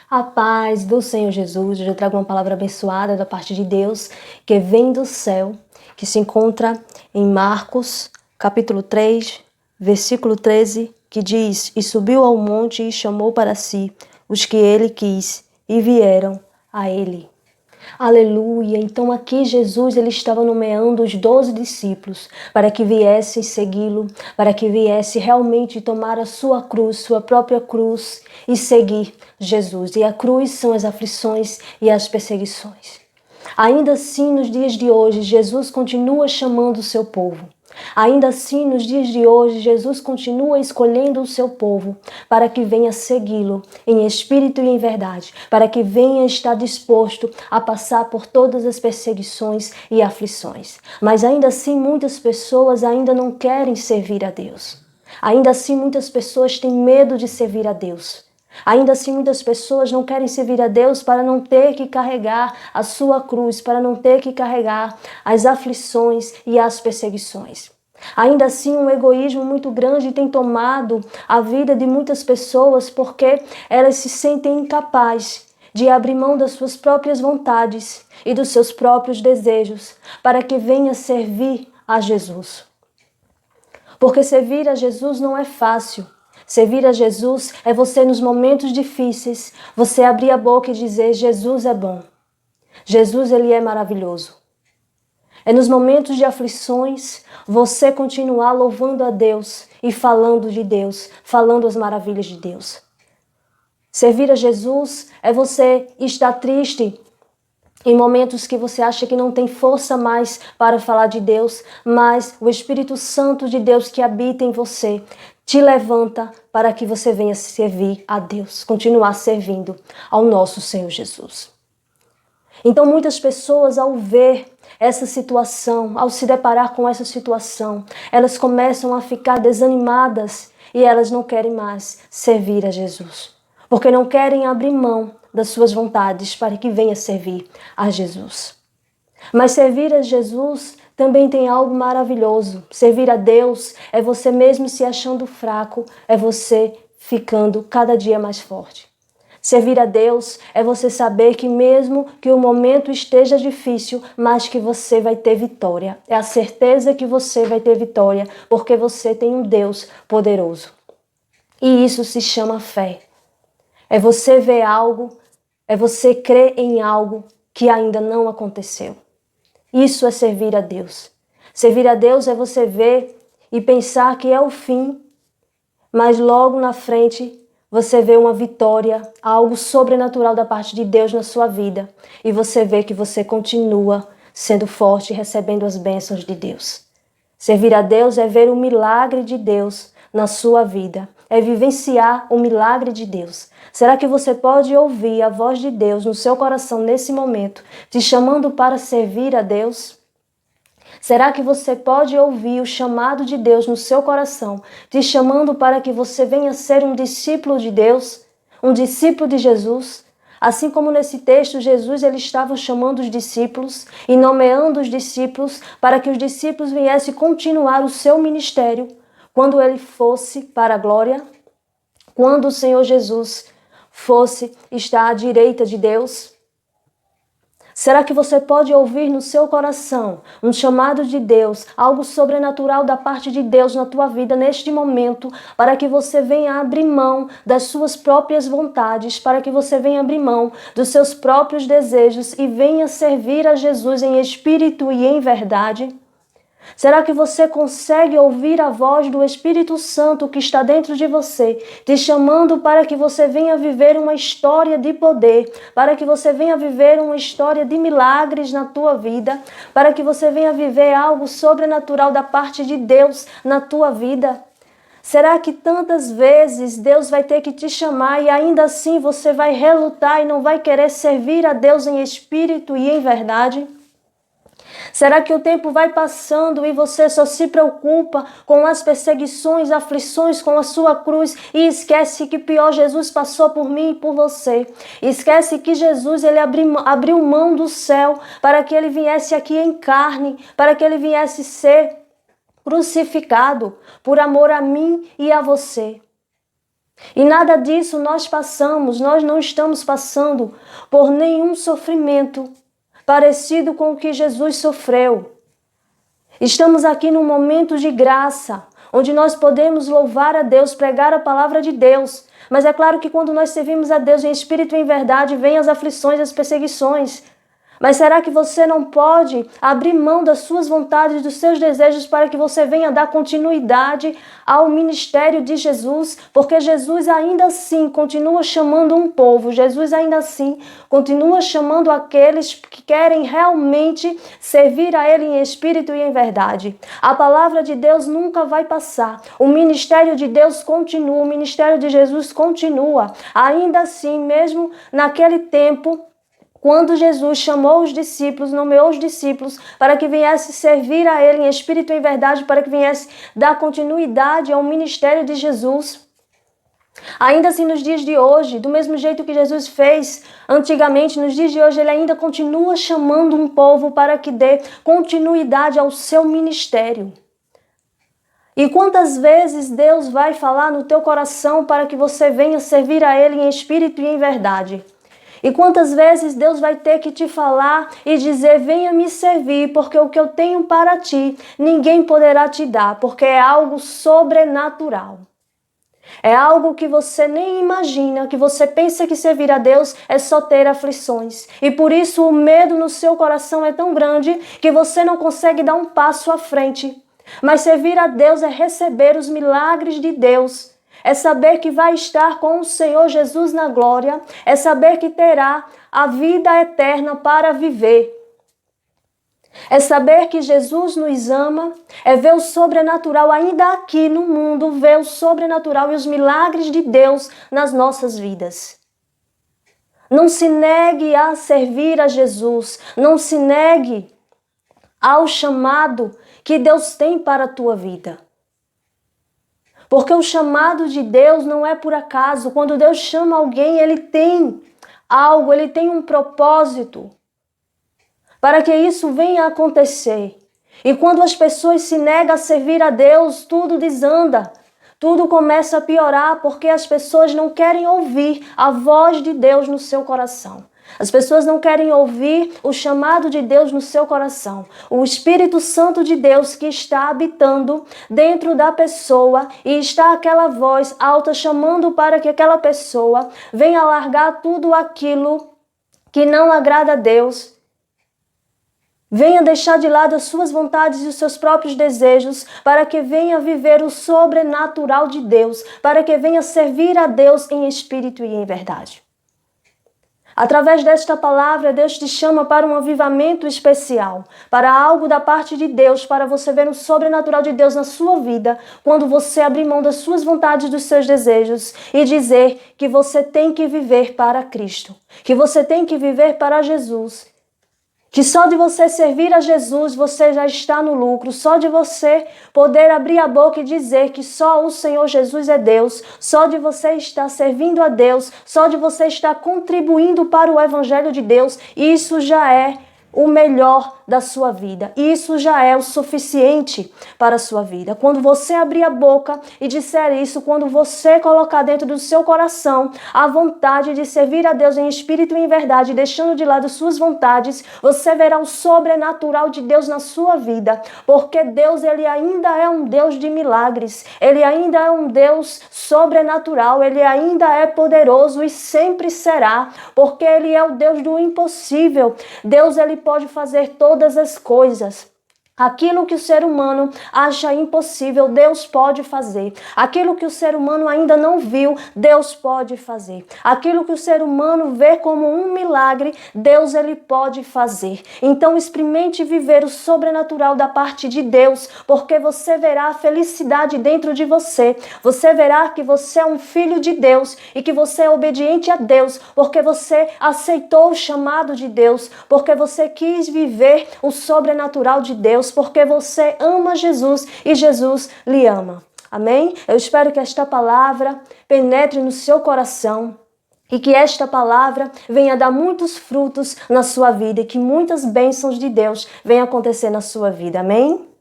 A paz do Senhor Jesus. Hoje eu trago uma palavra abençoada da parte de Deus, que vem do céu, que se encontra em Marcos, capítulo 3, versículo 13, que diz: E subiu ao monte e chamou para si os que ele quis, e vieram a ele. Aleluia! Então aqui Jesus ele estava nomeando os 12 discípulos para que viessem segui-lo, para que viesse realmente tomar a sua cruz, sua própria cruz e seguir Jesus. E a cruz são as aflições e as perseguições. Ainda assim, nos dias de hoje, Jesus continua chamando o seu povo. Ainda assim, nos dias de hoje, Jesus continua escolhendo o seu povo para que venha segui-lo em espírito e em verdade, para que venha estar disposto a passar por todas as perseguições e aflições. Mas ainda assim, muitas pessoas ainda não querem servir a Deus. Ainda assim, muitas pessoas têm medo de servir a Deus. Ainda assim, muitas pessoas não querem servir a Deus para não ter que carregar a sua cruz, para não ter que carregar as aflições e as perseguições. Ainda assim, um egoísmo muito grande tem tomado a vida de muitas pessoas porque elas se sentem incapazes de abrir mão das suas próprias vontades e dos seus próprios desejos para que venha servir a Jesus. Porque servir a Jesus não é fácil. Servir a Jesus é você, nos momentos difíceis, você abrir a boca e dizer: Jesus é bom. Jesus, ele é maravilhoso. É nos momentos de aflições, você continuar louvando a Deus e falando de Deus, falando as maravilhas de Deus. Servir a Jesus é você estar triste em momentos que você acha que não tem força mais para falar de Deus, mas o Espírito Santo de Deus que habita em você te levanta para que você venha servir a Deus, continuar servindo ao nosso Senhor Jesus. Então muitas pessoas, ao ver essa situação, ao se deparar com essa situação, elas começam a ficar desanimadas e elas não querem mais servir a Jesus, porque não querem abrir mão das suas vontades para que venha servir a Jesus. Mas servir a Jesus também tem algo maravilhoso. Servir a Deus é você mesmo se achando fraco, é você ficando cada dia mais forte. Servir a Deus é você saber que mesmo que o momento esteja difícil, mas que você vai ter vitória. É a certeza que você vai ter vitória, porque você tem um Deus poderoso. E isso se chama fé. É você ver algo, é você crer em algo que ainda não aconteceu. Isso é servir a Deus. Servir a Deus é você ver e pensar que é o fim, mas logo na frente você vê uma vitória, algo sobrenatural da parte de Deus na sua vida. E você vê que você continua sendo forte e recebendo as bênçãos de Deus. Servir a Deus é ver o milagre de Deus na sua vida. É vivenciar o milagre de Deus. Será que você pode ouvir a voz de Deus no seu coração nesse momento, te chamando para servir a Deus? Será que você pode ouvir o chamado de Deus no seu coração, te chamando para que você venha ser um discípulo de Deus, um discípulo de Jesus? Assim como nesse texto, Jesus ele estava chamando os discípulos e nomeando os discípulos para que os discípulos viessem continuar o seu ministério quando ele fosse para a glória, quando o Senhor Jesus fosse estar à direita de Deus. Será que você pode ouvir no seu coração um chamado de Deus, algo sobrenatural da parte de Deus na tua vida neste momento, para que você venha abrir mão das suas próprias vontades, para que você venha abrir mão dos seus próprios desejos e venha servir a Jesus em espírito e em verdade? Será que você consegue ouvir a voz do Espírito Santo que está dentro de você, te chamando para que você venha viver uma história de poder, para que você venha viver uma história de milagres na tua vida, para que você venha viver algo sobrenatural da parte de Deus na tua vida? Será que tantas vezes Deus vai ter que te chamar e ainda assim você vai relutar e não vai querer servir a Deus em espírito e em verdade? Será que o tempo vai passando e você só se preocupa com as perseguições, aflições com a sua cruz e esquece que pior Jesus passou por mim e por você? Esquece que Jesus ele abriu mão do céu para que ele viesse aqui em carne, para que ele viesse ser crucificado por amor a mim e a você. E nada disso nós passamos, nós não estamos passando por nenhum sofrimento parecido com o que Jesus sofreu. Estamos aqui num momento de graça, onde nós podemos louvar a Deus, pregar a palavra de Deus. Mas é claro que quando nós servimos a Deus em espírito e em verdade, vêm as aflições, as perseguições. Mas será que você não pode abrir mão das suas vontades, dos seus desejos, para que você venha dar continuidade ao ministério de Jesus? Porque Jesus ainda assim continua chamando um povo, Jesus ainda assim continua chamando aqueles que querem realmente servir a Ele em espírito e em verdade. A palavra de Deus nunca vai passar, o ministério de Deus continua, o ministério de Jesus continua. Ainda assim, mesmo naquele tempo, quando Jesus chamou os discípulos, nomeou os discípulos para que viesse servir a Ele em espírito e em verdade, para que viesse dar continuidade ao ministério de Jesus. Ainda assim nos dias de hoje, do mesmo jeito que Jesus fez antigamente, nos dias de hoje Ele ainda continua chamando um povo para que dê continuidade ao seu ministério. E quantas vezes Deus vai falar no teu coração para que você venha servir a Ele em espírito e em verdade? E quantas vezes Deus vai ter que te falar e dizer, venha me servir, porque o que eu tenho para ti, ninguém poderá te dar, porque é algo sobrenatural. É algo que você nem imagina, que você pensa que servir a Deus é só ter aflições. E por isso o medo no seu coração é tão grande que você não consegue dar um passo à frente. Mas servir a Deus é receber os milagres de Deus. É saber que vai estar com o Senhor Jesus na glória. É saber que terá a vida eterna para viver. É saber que Jesus nos ama. É ver o sobrenatural ainda aqui no mundo. Ver o sobrenatural e os milagres de Deus nas nossas vidas. Não se negue a servir a Jesus. Não se negue ao chamado que Deus tem para a tua vida. Porque o chamado de Deus não é por acaso. Quando Deus chama alguém, Ele tem algo, Ele tem um propósito para que isso venha a acontecer. E quando as pessoas se negam a servir a Deus, tudo desanda. Tudo começa a piorar porque as pessoas não querem ouvir a voz de Deus no seu coração. As pessoas não querem ouvir o chamado de Deus no seu coração. O Espírito Santo de Deus que está habitando dentro da pessoa e está aquela voz alta chamando para que aquela pessoa venha largar tudo aquilo que não agrada a Deus. Venha deixar de lado as suas vontades e os seus próprios desejos para que venha viver o sobrenatural de Deus, para que venha servir a Deus em espírito e em verdade. Através desta palavra, Deus te chama para um avivamento especial, para algo da parte de Deus, para você ver o sobrenatural de Deus na sua vida, quando você abrir mão das suas vontades, dos seus desejos e dizer que você tem que viver para Cristo, que você tem que viver para Jesus. Que só de você servir a Jesus, você já está no lucro. Só de você poder abrir a boca e dizer que só o Senhor Jesus é Deus. Só de você estar servindo a Deus. Só de você estar contribuindo para o Evangelho de Deus. Isso já é o melhor da sua vida. Isso já é o suficiente para a sua vida. Quando você abrir a boca e disser isso, quando você colocar dentro do seu coração a vontade de servir a Deus em espírito e em verdade, deixando de lado suas vontades, você verá o sobrenatural de Deus na sua vida. Porque Deus, Ele ainda é um Deus de milagres. Ele ainda é um Deus sobrenatural. Ele ainda é poderoso e sempre será. Porque Ele é o Deus do impossível. Deus, Ele pode fazer todas as coisas. Aquilo que o ser humano acha impossível, Deus pode fazer. Aquilo que o ser humano ainda não viu, Deus pode fazer. Aquilo que o ser humano vê como um milagre, Deus, Ele pode fazer. Então experimente viver o sobrenatural da parte de Deus, porque você verá a felicidade dentro de você. Você verá que você é um filho de Deus e que você é obediente a Deus, porque você aceitou o chamado de Deus, porque você quis viver o sobrenatural de Deus, porque você ama Jesus e Jesus lhe ama. Amém? Eu espero que esta palavra penetre no seu coração e que esta palavra venha dar muitos frutos na sua vida e que muitas bênçãos de Deus venham acontecer na sua vida. Amém?